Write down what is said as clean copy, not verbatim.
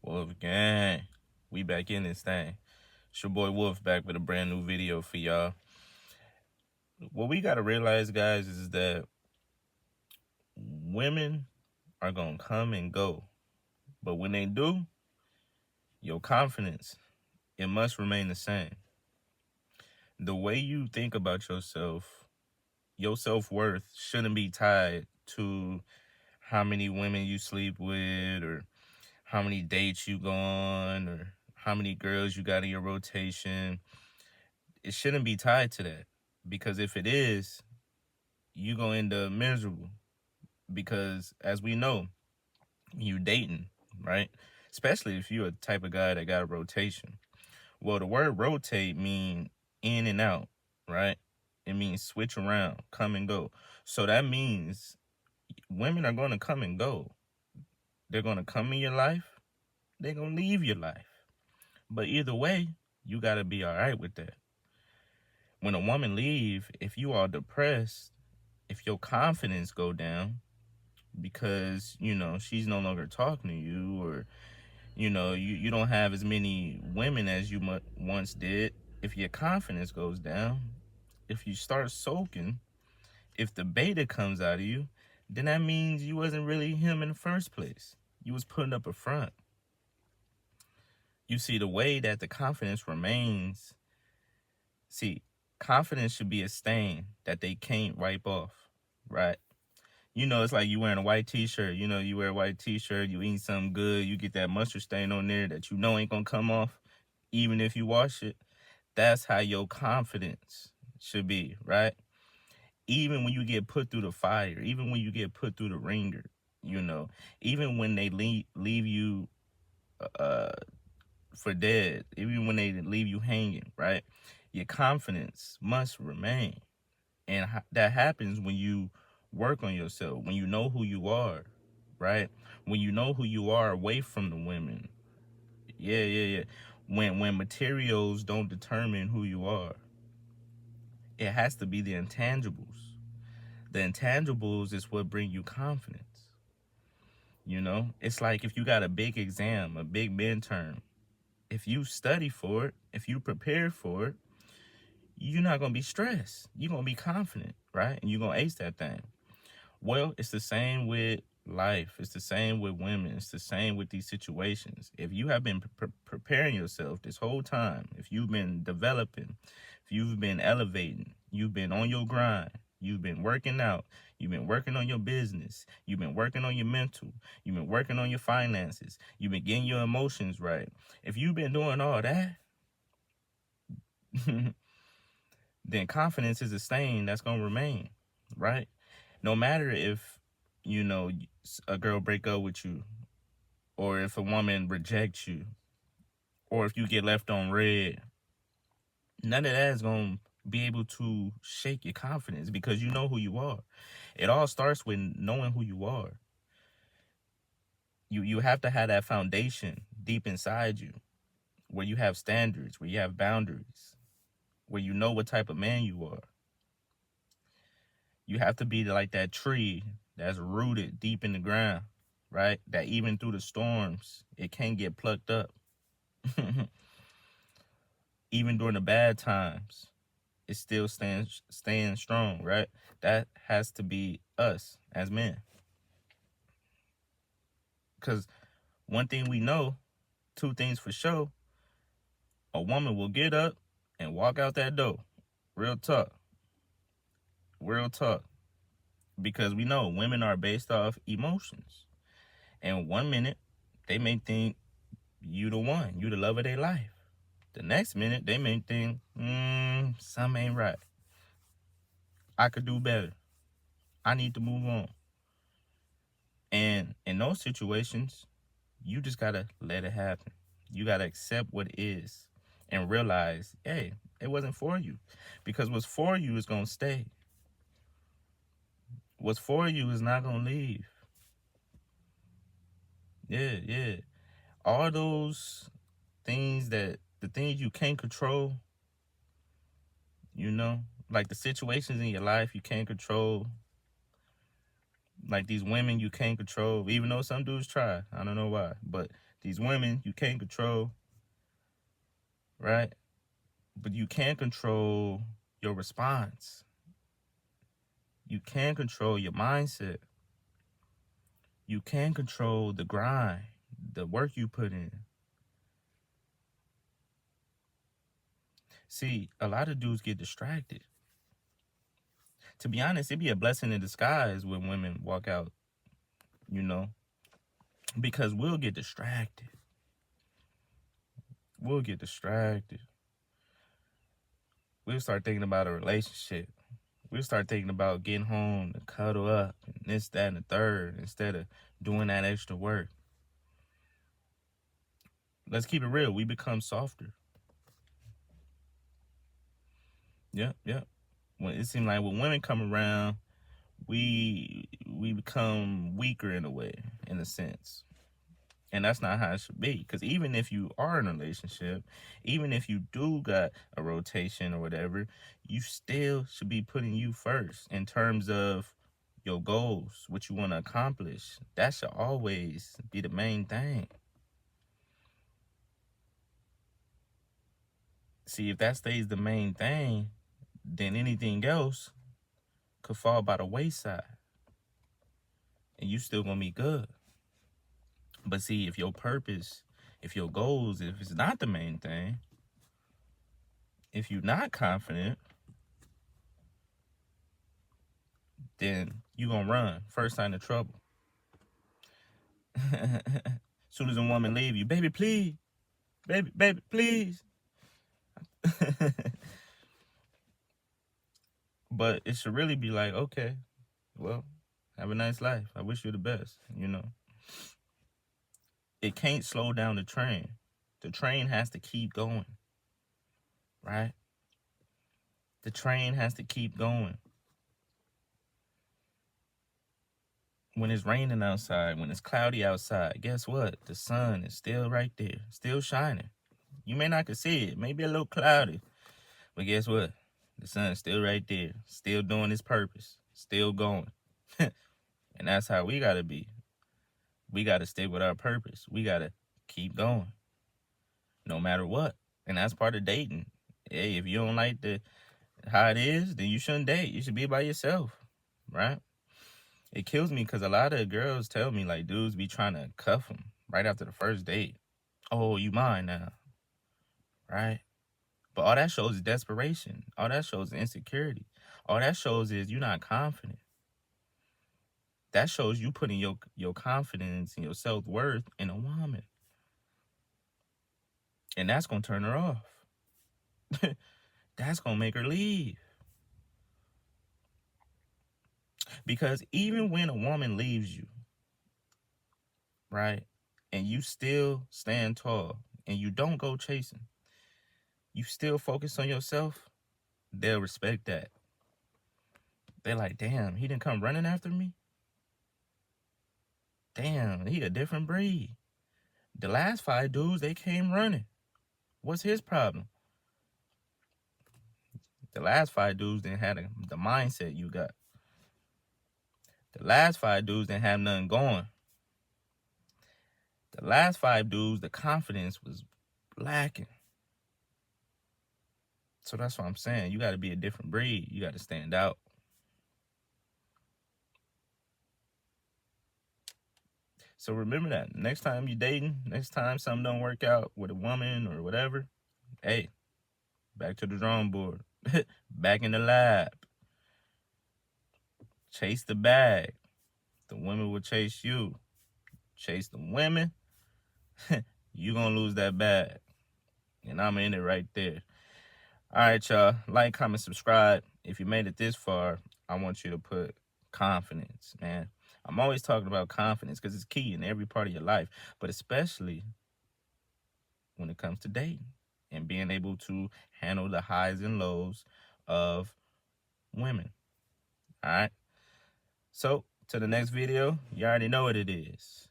Wolf gang. We back in this thing. It's your boy Wolf back with a brand new video for y'all. What we gotta realize, guys, is that women are gonna come and go. But when they do, your confidence, it must remain the same. The way you think about yourself, your self-worth shouldn't be tied to how many women you sleep with or how many dates you go on or how many girls you got in your rotation. It shouldn't be tied to that, because if it is, you gonna end up miserable. Because as we know, you dating, right? Especially if you're a type of guy that got a rotation. Well, the word rotate mean in and out, right? It means switch around, come and go. So that means women are gonna come and go. They're gonna come in your life, they're gonna leave your life. But either way, you gotta be all right with that. When a woman leave, if you are depressed, if your confidence go down because she's no longer talking to you, or you don't have as many women as you once did, if your confidence goes down, if you start soaking, if the beta comes out of you, then that means you wasn't really him in the first place. You was putting up a front. You see, the way that the confidence remains, confidence should be a stain that they can't wipe off, right? It's like you wearing a white t-shirt. You wear a white t-shirt, you eat something good, you get that mustard stain on there that ain't gonna come off even if you wash it. That's how your confidence should be, right? Even when you get put through the fire, even when you get put through the ringer, even when they leave you for dead, even when they leave you hanging, right? Your confidence must remain. And that happens when you work on yourself, when you know who you are, right? When you know who you are away from the women. Yeah. When materials don't determine who you are, it has to be the intangibles. The intangibles is what bring you confidence. It's like if you got a big exam, a big midterm, if you study for it, if you prepare for it, you're not going to be stressed. You're going to be confident, right? And you're going to ace that thing. Well, it's the same with life. It's the same with women. It's the same with these situations. If you have been preparing yourself this whole time, if you've been developing, if you've been elevating, you've been on your grind, you've been working out, you've been working on your business, you've been working on your mental, you've been working on your finances, you've been getting your emotions right. If you've been doing all that, then confidence is a stain that's going to remain, right? No matter if, a girl break up with you, or if a woman rejects you, or if you get left on red, none of that is going to be able to shake your confidence, because you know who you are. It all starts with knowing who you are. You have to have that foundation deep inside you, where you have standards, where you have boundaries, where you know what type of man you are. You have to be like that tree that's rooted deep in the ground, right? That even through the storms, it can't get plucked up. Even during the bad times, it still staying strong, right? That has to be us as men. Because one thing we know, two things for sure, a woman will get up and walk out that door. Real talk. Real talk. Because we know women are based off emotions. And 1 minute, they may think you the one, you the love of their life. The next minute, they may think, something ain't right. I could do better. I need to move on. And in those situations, you just gotta let it happen. You gotta accept what is and realize, hey, it wasn't for you. Because what's for you is gonna stay. What's for you is not gonna leave. Yeah. All those things the things you can't control, like the situations in your life you can't control, like these women you can't control, even though some dudes try. I don't know why, but These women you can't control, right? But you can control your response. You can control your mindset. You can control the grind, the work you put in. See, a lot of dudes get distracted. To be honest, it'd be a blessing in disguise when women walk out, you know, because we'll get distracted. We'll get distracted. We'll start thinking about a relationship. We'll start thinking about getting home to cuddle up and this, that, and the third instead of doing that extra work. Let's keep it real. We become softer. Yep. When it seems like when women come around, we become weaker in a way, in a sense. And that's not how it should be. Because even if you are in a relationship, even if you do got a rotation or whatever, you still should be putting you first in terms of your goals, what you want to accomplish. That should always be the main thing. See, if that stays the main thing, then anything else could fall by the wayside. And you still gonna be good. But see, if your purpose, if your goals, if it's not the main thing, if you're not confident, then you gonna run. First sign of trouble. Soon as a woman leave you, baby, please. Baby, please. But it should really be like, okay, well, have a nice life. I wish you the best, you know. It can't slow down the train. The train has to keep going, right? The train has to keep going. When it's raining outside, when it's cloudy outside, guess what? The sun is still right there, still shining. You may not can see it, maybe a little cloudy, but guess what? The sun's still right there, still doing its purpose, still going. And that's how we gotta be. We gotta stick with our purpose. We gotta keep going, no matter what. And that's part of dating. Hey, if you don't like how it is, then you shouldn't date. You should be by yourself, right? It kills me because a lot of girls tell me, like, dudes be trying to cuff them right after the first date. Oh, you mine now, right? But all that shows is desperation. All that shows is insecurity. All that shows is you're not confident. That shows you putting your confidence and your self-worth in a woman. And that's going to turn her off. That's going to make her leave. Because even when a woman leaves you, right, and you still stand tall and you don't go chasing, you still focus on yourself, they'll respect that. They're like, damn, he didn't come running after me? Damn, he a different breed. The last 5 dudes, they came running. What's his problem? The last 5 dudes didn't have the mindset you got. The last 5 dudes didn't have nothing going. The last 5 dudes, the confidence was lacking. So that's what I'm saying. You got to be a different breed. You got to stand out. So remember that. Next time you're dating, next time something don't work out with a woman or whatever, hey, back to the drawing board. Back in the lab. Chase the bag. The women will chase you. Chase the women, you gonna lose that bag. And I'm in it right there. All right, y'all. Like, comment, subscribe. If you made it this far, I want you to put confidence, man. I'm always talking about confidence because it's key in every part of your life, but especially when it comes to dating and being able to handle the highs and lows of women. All right. So, to the next video, you already know what it is.